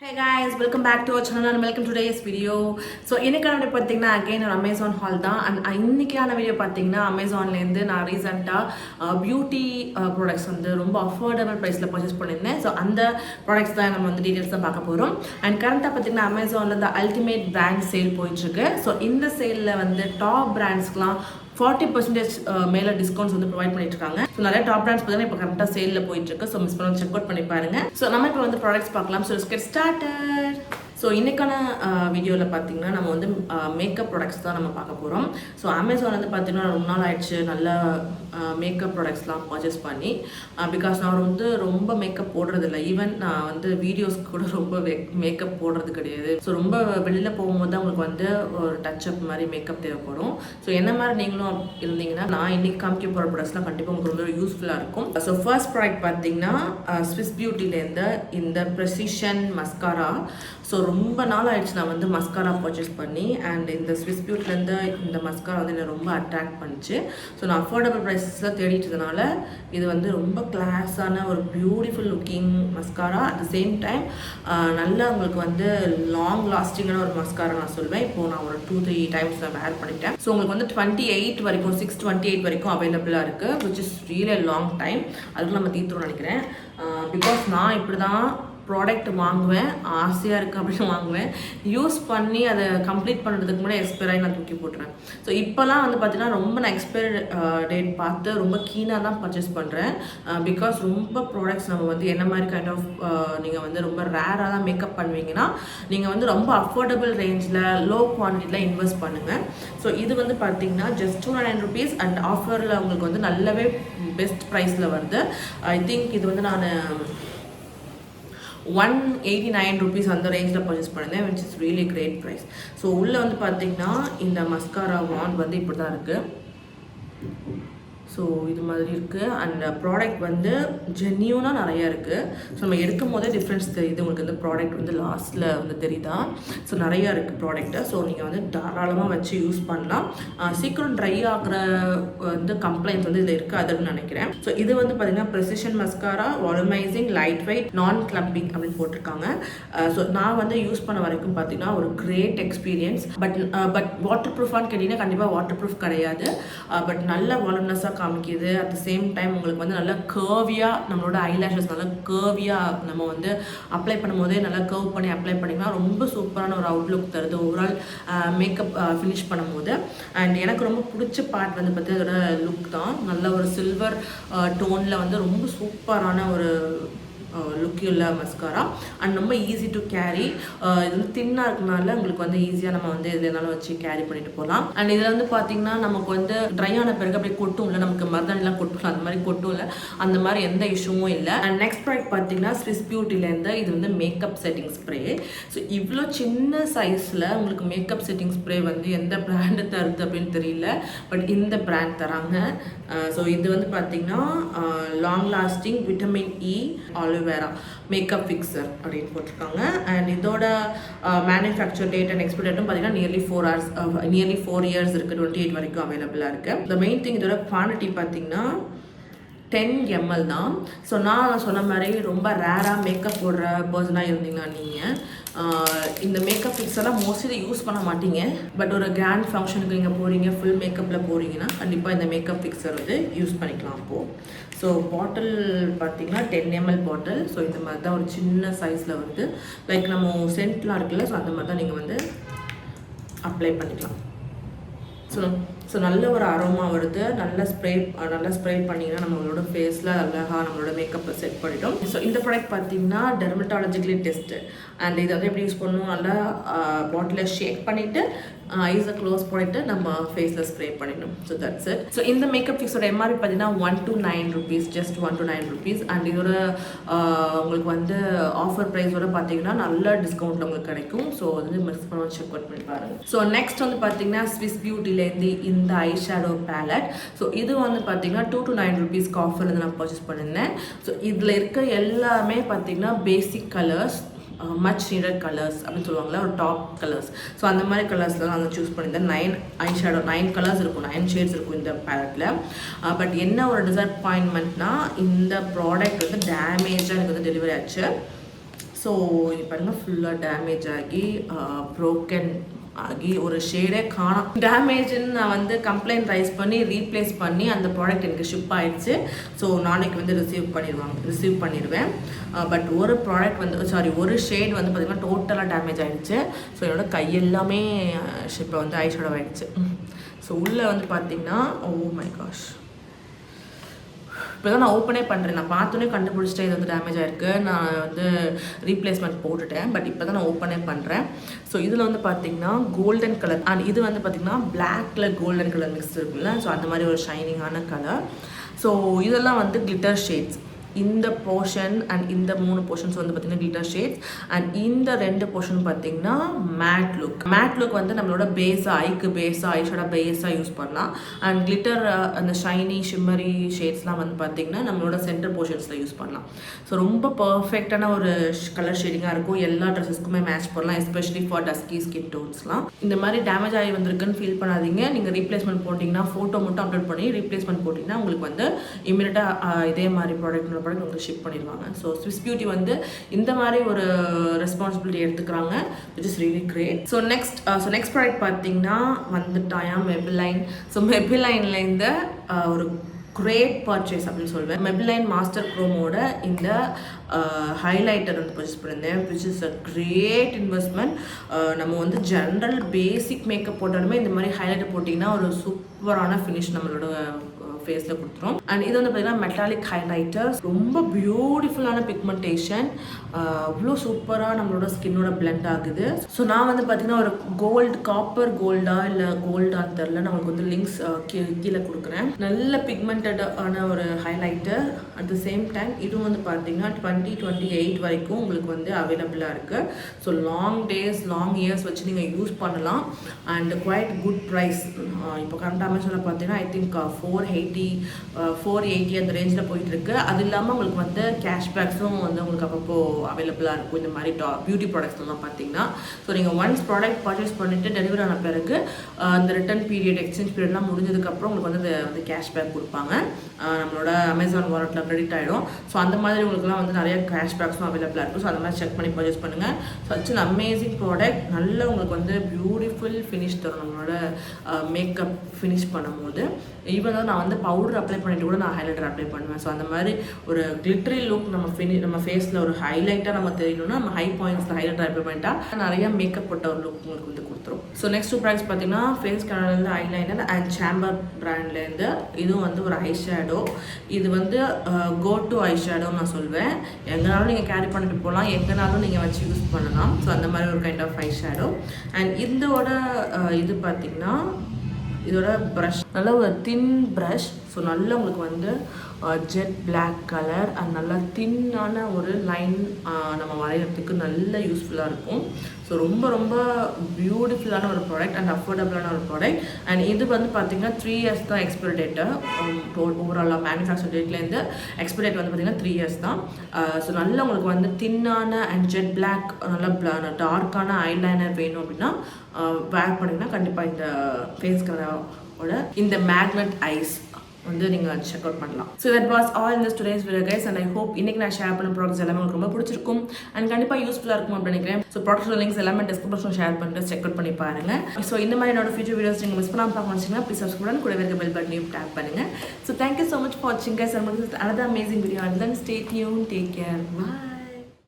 Hey guys, welcome back to our channel and welcome to today's video. So இன்னைக்கான video பார்த்தீங்கன்னா again ஒரு Amazon haul தான். And இன்னைக்கான video பார்த்தீங்கன்னா Amazonலேருந்து நான் ரீசெண்டாக பியூட்டி ப்ராடக்ட்ஸ் வந்து ரொம்ப அஃபோர்டபுள் ப்ரைஸில் பர்ச்சேஸ் பண்ணியிருந்தேன். ஸோ அந்த ப்ராடக்ட்ஸ் தான் நம்ம வந்து டீட்டெயில்ஸ் தான் பார்க்க போகிறோம். அண்ட் கரண்ட்டாக பார்த்தீங்கன்னா Amazonல இந்த அல்டிமேட் பிராண்ட் சேல் போயிட்டுருக்கு. ஸோ இந்த சேலில் வந்து டாப் பிராண்ட்ஸ்க்குலாம் 40% மேலே டிஸ்கவுண்ட்ஸ் வந்து ப்ரொவைட் பண்ணிட்டு இருக்காங்க. ஸோ நிறைய டாப் பிராண்ட்ஸ் பார்த்தீங்கன்னா இப்போ கரெக்டாக சேலில் போயிட்டு இருக்கு. ஸோ மிஸ் பண்ணி செக் அவுட் பண்ணி பாருங்க. ஸோ நம்ம இப்போ வந்து ப்ராடக்ட்ஸ் பார்க்கலாம். So let's get started. So இன்றைக்கான வீடியோவில் பார்த்தீங்கன்னா நம்ம வந்து மேக்கப் ப்ராடக்ட்ஸ் தான் நம்ம பார்க்க போகிறோம். ஸோ அமேசான் வந்து பார்த்தீங்கன்னா ரொம்ப நாள் ஆயிடுச்சு நல்லா மேக்கப் ப்ராடக்ட்ஸ்லாம் பர்ச்சேஸ் பண்ணி. பிகாஸ் நான் வந்து ரொம்ப மேக்கப் போடுறதில்ல. ஈவன் நான் வந்து வீடியோஸ்க்கு கூட ரொம்ப மேக்கப் போடுறது கிடையாது. ஸோ ரொம்ப வெளியில் போகும்போது தான் உங்களுக்கு வந்து ஒரு டச்சப் மாதிரி மேக்கப் தேவைப்படும். ஸோ என்ன மாதிரி நீங்களும் இருந்தீங்கன்னா நான் இன்றைக்கி காமிக்க போகிற ப்ராடக்ட்ஸ்லாம் கண்டிப்பாக உங்களுக்கு ரொம்ப யூஸ்ஃபுல்லாக இருக்கும். ஸோ ஃபர்ஸ்ட் ப்ராடக்ட் பார்த்தீங்கன்னா ஸ்விஸ் பியூட்டிலேருந்து இந்த ப்ரெசிஷன் மஸ்காரா. ஸோ ரொம்ப நாள் ஆயிடுச்சு நான் வந்து மஸ்காரா பர்ச்சேஸ் பண்ணி. அண்ட் இந்த ஸ்விஸ் பியூட்டிலேருந்து இந்த மஸ்காரா வந்து என்னை ரொம்ப அட்ராக்ட் பண்ணிச்சு. ஸோ நான் அஃபோர்டபுள் ப்ரைஸஸில் தேடிட்டதுனால இது வந்து ரொம்ப கிளாஸான ஒரு beautiful looking mascara. At the same time நல்லா உங்களுக்கு வந்து லாங் லாஸ்டிங்கான ஒரு மஸ்காரா நான் சொல்வேன். இப்போது நான் ஒரு 2-3 டைம்ஸ் நான் வேர் பண்ணிட்டேன். ஸோ உங்களுக்கு வந்து 28 வரைக்கும் 6/28 வரைக்கும் அவைலபிளாக இருக்குது. Which is really long time. அதுக்கு நம்ம தீர்த்துறோம்னு நினைக்கிறேன். பிகாஸ் நான் இப்படி தான் ப்ராடக்ட் வாங்குவேன், ஆசையாக இருக்குது அப்படின்னு வாங்குவேன். யூஸ் பண்ணி அதை கம்ப்ளீட் பண்ணுறதுக்கு முன்னாடி எக்ஸ்பைர் ஆகி நான் தூக்கி போட்டுறேன். ஸோ இப்போலாம் வந்து பார்த்தீங்கன்னா ரொம்ப நான் எக்ஸ்பைர் டேட் பார்த்து ரொம்ப கீனாக தான் பர்ச்சேஸ் பண்ணுறேன். பிகாஸ் ரொம்ப ப்ராடக்ட்ஸ் நம்ம வந்து என்ன மாதிரி கைண்ட் ஆஃப் நீங்கள் வந்து ரொம்ப ரேராக தான் மேக்கப் பண்ணுவீங்கன்னா நீங்கள் வந்து ரொம்ப அஃபோர்டபுள் ரேஞ்சில் லோ குவான்டிட்டியில் இன்வெஸ்ட் பண்ணுங்கள். ஸோ இது வந்து பார்த்தீங்கன்னா ஜஸ்ட் 209 rupees அண்ட் ஆஃபரில் உங்களுக்கு வந்து நல்லாவே பெஸ்ட் ப்ரைஸில் வருது. ஐ திங்க் இது வந்து நான் 189 rupees அந்த ரேஞ்சில் பர்ச்சேஸ் பண்ணியிருந்தேன். Which is really great price. So உள்ளே வந்து பார்த்தீங்கன்னா இந்த மஸ்காரா வாண்ட் வந்து இப்படி தான் இருக்குது. ஸோ இது மாதிரி இருக்குது. அண்ட் ப்ராடக்ட் வந்து ஜென்யூனாக நிறையா இருக்குது. ஸோ நம்ம எடுக்கும் போதே டிஃப்ரென்ஸ் தெரியுது. உங்களுக்கு இந்த ப்ராடக்ட் வந்து லாஸ்ட்டில் வந்து தெரியுதா. ஸோ நிறையா இருக்குது ப்ராடக்ட்டு. ஸோ நீங்கள் வந்து தாராளமாக வச்சு யூஸ் பண்ணலாம். சீக்கிரம் ட்ரை ஆகிற வந்து கம்ப்ளைண்ட்ஸ் வந்து இதில் இருக்காதுன்னு நினைக்கிறேன். ஸோ இது வந்து பார்த்திங்கன்னா precision mascara volumising light weight நான் கிளம்பிங் அப்படின்னு போட்டிருக்காங்க. ஸோ நான் வந்து யூஸ் பண்ண வரைக்கும் பார்த்தீங்கன்னா ஒரு கிரேட் எக்ஸ்பீரியன்ஸ். பட் வாட்டர் ப்ரூஃபான்னு கேட்டிங்கன்னா கண்டிப்பாக வாட்டர் ப்ரூஃப் கிடையாது. பட் நல்ல வால்யூம்னஸாக காமிக்குது. அட் த சேம் டைம் உங்களுக்கு வந்து நல்லா கர்வியாக நம்மளோட ஐலாஷஸ் நல்லா கர்வியாக நம்ம வந்து அப்ளை பண்ணும்போதே நல்லா கர்வ் பண்ணி அப்ளை பண்ணிங்கன்னா ரொம்ப சூப்பரான ஒரு அவுட்லுக் தருது ஓவரால் மேக்கப் ஃபினிஷ் பண்ணும்போது. அண்ட் எனக்கு ரொம்ப பிடிச்ச பார்ட் வந்து பார்த்து அதோட லுக் தான். நல்ல ஒரு சில்வர் டோனில் வந்து ரொம்ப சூப்பரான ஒரு லுக் உள்ள மஸ்காரா. அண்ட் ரொம்ப ஈஸி டு கேரி. இது வந்து தின்னாக இருக்கனால உங்களுக்கு வந்து ஈஸியாக நம்ம வந்து இது என்னாலும் வச்சு கேரி பண்ணிட்டு போகலாம். அண்ட் இதில் வந்து பார்த்தீங்கன்னா நமக்கு வந்து ட்ரை ஆன பிறகு அப்படியே கொட்டும் இல்லை, நமக்கு மருதாணிலாம் கொட்டும் அந்த மாதிரி கொட்டும் இல்லை, அந்த மாதிரி எந்த இஷ்யூவும் இல்லை. அண்ட் நெக்ஸ்ட் ப்ராடக்ட் பார்த்தீங்கன்னா ஸ்விஸ் பியூட்டிலேருந்து இது வந்து மேக்கப் செட்டிங் ஸ்ப்ரே. ஸோ இவ்வளோ சின்ன சைஸில் உங்களுக்கு மேக்கப் செட்டிங் ஸ்ப்ரே வந்து எந்த பிராண்டு தருது அப்படின்னு தெரியல. பட் இந்த பிராண்ட் தராங்க. ஸோ இது வந்து பார்த்தீங்கன்னா long lasting vitamin E aloe vera makeup fixture அப்படின்னு போட்டிருக்காங்க. அண்ட் இதோட மேனுஃபேக்சர் டேட் அண்ட் எக்ஸ்பைரி டேட்டும் பார்த்தீங்கன்னா நியர்லி 4 years இருக்குது. 28 வரைக்கும் அவைலபிளாக இருக்குது. த மெயின் திங் இதோட குவான்டிட்டி பார்த்தீங்கன்னா 10 ml தான். ஸோ நான் சொன்ன மாதிரி ரொம்ப ரேராக மேக்கப் போடுற பர்சனாக இருந்தீங்கன்னா நீங்கள் இந்த மேக்கப் ஃபிக்ஸெல்லாம் மோஸ்ட்லி யூஸ் பண்ண மாட்டீங்க. பட் ஒரு கிராண்ட் ஃபங்க்ஷனுக்கு நீங்கள் போகிறீங்க, ஃபுல் மேக்கப்பில் போகிறீங்கன்னா கண்டிப்பாக இந்த மேக்கப் ஃபிக்ஸர் வந்து யூஸ் பண்ணிக்கலாம் அப்போது. ஸோ பாட்டில் பார்த்தீங்கன்னா 10 ml பாட்டில். ஸோ இந்த மாதிரி தான் ஒரு சின்ன சைஸில் வந்து லைக் நம்ம சென்ட்லாம் இருக்குல்ல, ஸோ அந்த மாதிரி தான் நீங்கள் வந்து அப்ளை பண்ணிக்கலாம். ஸோ நல்ல ஒரு அரோமா வருது. நல்லா ஸ்ப்ரே பண்ணிங்கன்னா நம்மளோட ஃபேஸில் அழகாக நம்மளோட மேக்கப்பை செட் பண்ணிட்டோம். ஸோ இந்த ப்ராடக்ட் பார்த்தீங்கன்னா டெர்மட்டாலஜிக்கலி டெஸ்ட்டு. அண்ட் இதை வந்து எப்படி யூஸ் பண்ணணும், நல்லா பாட்டிலில் ஷேக் பண்ணிவிட்டு ஐஸை க்ளோஸ் பண்ணிவிட்டு நம்ம ஃபேஸில் ஸ்ப்ரே பண்ணிடணும். So that's it. ஸோ இந்த மேக்கப் ஃபிக்ஸோட எம்ஆர்பி பார்த்தீங்கன்னா 129 rupees, ஜஸ்ட் 129 rupees. அண்ட் இதோட உங்களுக்கு வந்து ஆஃபர் ப்ரைஸோட பார்த்தீங்கன்னா நல்ல டிஸ்கவுண்ட் உங்களுக்கு கிடைக்கும். ஸோ வந்து மிஸ் பண்ண செக் அவுட் பண்ணி பாருங்கள். ஸோ நெக்ஸ்ட் வந்து பார்த்தீங்கன்னா ஸ்விஸ் பியூட்டிலேருந்து இந்த ஐ ஷேடோ பேலட். ஸோ இது வந்து பார்த்தீங்கன்னா 2 to 9 rupees ஆஃபர் வந்து நான் பர்ச்சேஸ் பண்ணியிருந்தேன். ஸோ இதில் இருக்க எல்லாமே பார்த்தீங்கன்னா பேசிக் கலர்ஸ், மச் நீடட் கலர்ஸ் அப்படின்னு சொல்லுவாங்களே, ஒரு டாப் கலர்ஸ். ஸோ அந்த மாதிரி கலர்ஸில் நான் சூஸ் பண்ணியிருந்தேன். 9 கலர்ஸ் இருக்கும், 9 ஷேட்ஸ் இருக்கும் இந்த பேலட்டில். பட் என்ன ஒரு டிசப்பாயின்மெண்ட்னா இந்த ப்ராடக்ட் வந்து டேமேஜாக எனக்கு வந்து டெலிவரி ஆச்சு. ஸோ இது பாருங்கள் ஃபுல்லாக டேமேஜ் ஆகி ப்ரோக்கன் ஆகி ஒரு ஷேடே காணும். டேமேஜ்ன்னு நான் வந்து கம்ப்ளைண்ட் ரைஸ் பண்ணி ரீப்ளேஸ் பண்ணி அந்த ப்ராடக்ட் எனக்கு ஷிப் ஆயிடுச்சு. ஸோ நாளைக்கு வந்து ரிசீவ் பண்ணிடுவேன். பட் ஒரு ப்ராடக்ட் வந்து ஒரு ஷேட் வந்து பார்த்திங்கன்னா டோட்டலாக டேமேஜ் ஆகிடுச்சு. ஸோ என்னோட கையெல்லாமே ஷிப்பை வந்து ஐஷேடோ ஆகிடுச்சு. ஸோ உள்ளே வந்து பார்த்திங்கன்னா ஓ மை காஷ், இப்போ தான் நான் ஓப்பனே பண்ணுறேன். நான் பார்த்தோன்னே கண்டுபிடிச்சிட்டேன் இது வந்து டேமேஜ் ஆகிருக்கு. நான் வந்து ரீப்ளேஸ்மெண்ட் போட்டுட்டேன். பட் இப்போ தான் நான் ஓப்பனே பண்ணுறேன். ஸோ இதில் வந்து பார்த்திங்கன்னா கோல்டன் கலர் அண்ட் இது வந்து பார்த்திங்கன்னா பிளாக்ல கோல்டன் கலர் மிக்ஸ் இருக்குல்ல. ஸோ அந்த மாதிரி ஒரு ஷைனிங்கான கலர். ஸோ இதெல்லாம் வந்து கிளிட்டர் ஷேட்ஸ். இந்த போர்ஷன் அண்ட் இந்த 3 போர்ஷன்ஸ் வந்து பார்த்திங்கன்னா கிளிட்டர் ஷேட்ஸ். அண்ட் இந்த 2 போர்ஷன் பார்த்திங்கன்னா மேட் லுக் வந்து நம்மளோட ஐக்கு பேஸாக ஐஷேடோ பேஸாக யூஸ் பண்ணலாம். அண்ட் கிளிட்டர் அந்த ஷைனி ஷிம்மரி ஷேட்ஸ்லாம் வந்து பார்த்திங்கன்னா நம்மளோட சென்டர் போர்ஷன்ஸில் யூஸ் பண்ணலாம். ஸோ ரொம்ப பர்ஃபெக்டான ஒரு கலர் ஷேடிங்காக இருக்கும். எல்லா ட்ரெஸ்ஸஸ்க்குமே மேட்ச் பண்ணலாம், எஸ்பெஷலி ஃபார் டஸ்கி ஸ்கின் டோன்ஸ்லாம். இந்த மாதிரி டேமேஜ் ஆகி வந்திருக்குன்னு ஃபீல் பண்ணாதீங்க. நீங்கள் ரீப்ளேஸ்மெண்ட் போட்டிங்கன்னா ஃபோட்டோ மட்டும் அப்லோட் பண்ணி ரீப்ளேஸ்மெண்ட் போட்டிங்கன்னா உங்களுக்கு வந்து இமீடியட்டாக இதே மாதிரி ப்ராடக்ட் உங்களுக்கு ஷிப் பண்ணிடுவாங்க. ஸோ ஸ்விஸ் பியூட்டி வந்து இந்த மாதிரி ஒரு ரெஸ்பான்சிபிலிட்டி எடுத்துக்கிறாங்க, which is really great. So next product பார்த்தீங்கன்னா வந்துட்டாயா மெபிலைன். ஸோ மெபிலைன்லேருந்து ஒரு கிரேட் பர்ச்சேஸ் அப்படின்னு சொல்வேன். மெபிலைன் மாஸ்டர் க்ரோமோட இந்த ஹைலைட்டர் வந்து பர்ச்சேஸ் பண்ணியிருந்தேன், which is a great investment. நம்ம வந்து ஜென்ரல் பேசிக் மேக்கப் போட்டாலுமே இந்த மாதிரி ஹைலைட்டர் போட்டிங்கன்னா ஒரு சூப்பரான ஃபினிஷ் நம்மளோட ஃபேஸில் கொடுத்துரும். அண்ட் இது வந்து பார்த்தீங்கன்னா மெட்டாலிக் ஹைலைட்டர், ரொம்ப பியூட்டிஃபுல்லான பிக்மெண்டேஷன், அவ்வளோ சூப்பராக நம்மளோட ஸ்கின்னோட பிளெண்ட் ஆகுது. ஸோ நான் வந்து பார்த்தீங்கன்னா ஒரு காப்பர் கோல்டா இல்லை கோல்டான்னு தெரில, நான் உங்களுக்கு வந்து லிங்க்ஸ் கீழே கொடுக்குறேன். நல்ல பிக்மெண்டடான ஒரு highlighter. At the same time இதுவும் வந்து பார்த்தீங்கன்னா 2028 வரைக்கும் உங்களுக்கு வந்து அவைலபிளாக இருக்குது. So long days long years வச்சு நீங்கள் யூஸ் பண்ணலாம். And quite good price. இப்போ கரண்ட் அமேசானில் பார்த்தீங்கன்னா ஐ திங்க் 480 அந்த ரேஞ்சில் போயிட்டுருக்கு. அது இல்லாமல் உங்களுக்கு வந்து கேஷ்பேக்ஸும் வந்து உங்களுக்கு அப்பப்போ அவைலபிளாக இருக்கும் இந்த மாதிரி பியூட்டி ப்ராடக்ட்ஸ்லாம் பார்த்தீங்கன்னா. ஸோ நீங்கள் ஒன்ஸ் ப்ராடக்ட் பர்ச்சேஸ் பண்ணிவிட்டு டெலிவரி ஆன பிறகு அந்த ரிட்டர்ன் பீரியட் எக்ஸ்சேஞ்ச் பீரியட்லாம் முடிஞ்சதுக்கப்புறம் உங்களுக்கு வந்து கேஷ்பேக் கொடுப்பாங்க. நம்மளோட அமேசான் வாலெட்டில் கிரெடிட் ஆகிடும். ஸோ அந்த மாதிரி உங்களுக்குலாம் வந்து நிறைய கேஷ்பேக்ஸும் அவைலபிளாக இருக்கும். ஸோ அந்த மாதிரி செக் பண்ணி பர்ச்சேஸ் பண்ணுங்கள். So it's an amazing product. நல்ல உங்களுக்கு வந்து பியூட்டிஃபுல் ஃபினிஷ் தரும் நம்மளோட மேக்கப் ஃபினிஷ் பண்ணும்போது. ஈவன் தான் நான் வந்து பவுடர் அப்ளை பண்ணிட்டு கூட நான் ஹைலைட்டர் அப்ளை பண்ணுவேன். ஸோ அந்த மாதிரி ஒரு கிளிட்டரி லுக் நம்ம ஃபேஸில் ஒரு ஹைலைட்டாக நம்ம தெரியணும்னா நம்ம ஹை பாயிண்ட்ஸில் ஹைலைட்டர் அப்ளை பண்ணிட்டா நிறைய மேக்கப் போட்ட ஒரு லுக் உங்களுக்கு வந்து கொடுத்துரும். ஸோ நெக்ஸ்ட் ப்ராடக்ட்ஸ் பார்த்தீங்கன்னா ஃபேஸ் கலர்லேருந்து ஐலைனர் அண்ட் சாம்பர் பிராண்ட்லேருந்து இதுவும் வந்து ஒரு ஐ ஷேடோ. இது வந்து கோ டு ஐ ஷேடோன்னு நான் சொல்வேன். எங்கேனாலும் நீங்கள் கேரி பண்ணிட்டு போகலாம், எங்கேனாலும் நீங்கள் வச்சு யூஸ் பண்ணலாம். ஸோ அந்த மாதிரி ஒரு kind of eye shadow. And இதோட இது பார்த்தீங்கன்னா இதோட ப்ரஷ் நல்ல ஒரு தின் ப்ரஷ். ஸோ நல்லா உங்களுக்கு வந்து ஜெட் பிளாக் கலர் அண்ட் நல்லா தின்னான ஒரு லைன் நம்ம வரைகிறதுக்கு நல்ல யூஸ்ஃபுல்லாக இருக்கும். ஸோ ரொம்ப ரொம்ப பியூட்டிஃபுல்லான ஒரு ப்ராடக்ட் அண்ட் அஃபோர்டபுளான ஒரு ப்ராடக்ட். அண்ட் இது வந்து பார்த்திங்கன்னா 3 years தான் எக்ஸ்பைரி டேட்டு. ஓவராலாக மேனுஃபேக்சர் டேட்லேருந்து எக்ஸ்பைரி டேட் வந்து பார்த்திங்கன்னா 3 years தான். ஸோ நல்லா உங்களுக்கு வந்து தின்னான அண்ட் ஜெட் பிளாக் நல்லா டார்க்கான ஐலைனர் வேணும் அப்படின்னா வேர் பண்ணிங்கன்னா கண்டிப்பாக இந்த ஃபேஸ் கலரோட இந்த மேக்னெட் ஐஸ் வந்து நீங்கள் செக் அவுட் பண்ணலாம். So that was all in this today's video guys. And I hope இன்னைக்கு நான் ஷேர் பண்ண ப்ராடக்ட்ஸ் எல்லாமே உங்களுக்கு ரொம்ப பிடிச்சிருக்கும் அண்ட் கண்டிப்பாக யூஸ்ஃபுல்லாக இருக்கும் அப்படின்னு நினைக்கிறேன். ஸோ ப்ராடக்ட் லிங்க்ஸ் எல்லாமே டிஸ்கிரிப்ஷன் ஷேர் பண்ணிட்டு செக் அவுட் பண்ணி பாருங்க. ஸோ இந்த மாதிரி என்னோட ஃபியூச்சர் வீடியோஸ் நீங்கள் மிஸ் பண்ணாமல் பார்க்க வச்சிங்கன்னா ப்ளீஸ் சப்ஸ்கிரைப் கூட இருக்க பெல் பட்டனையும் டேப் பண்ணுங்க. So thank you so much for வாட்சிங் guys. another amazing video. Until then, stay tuned. Take care. Bye.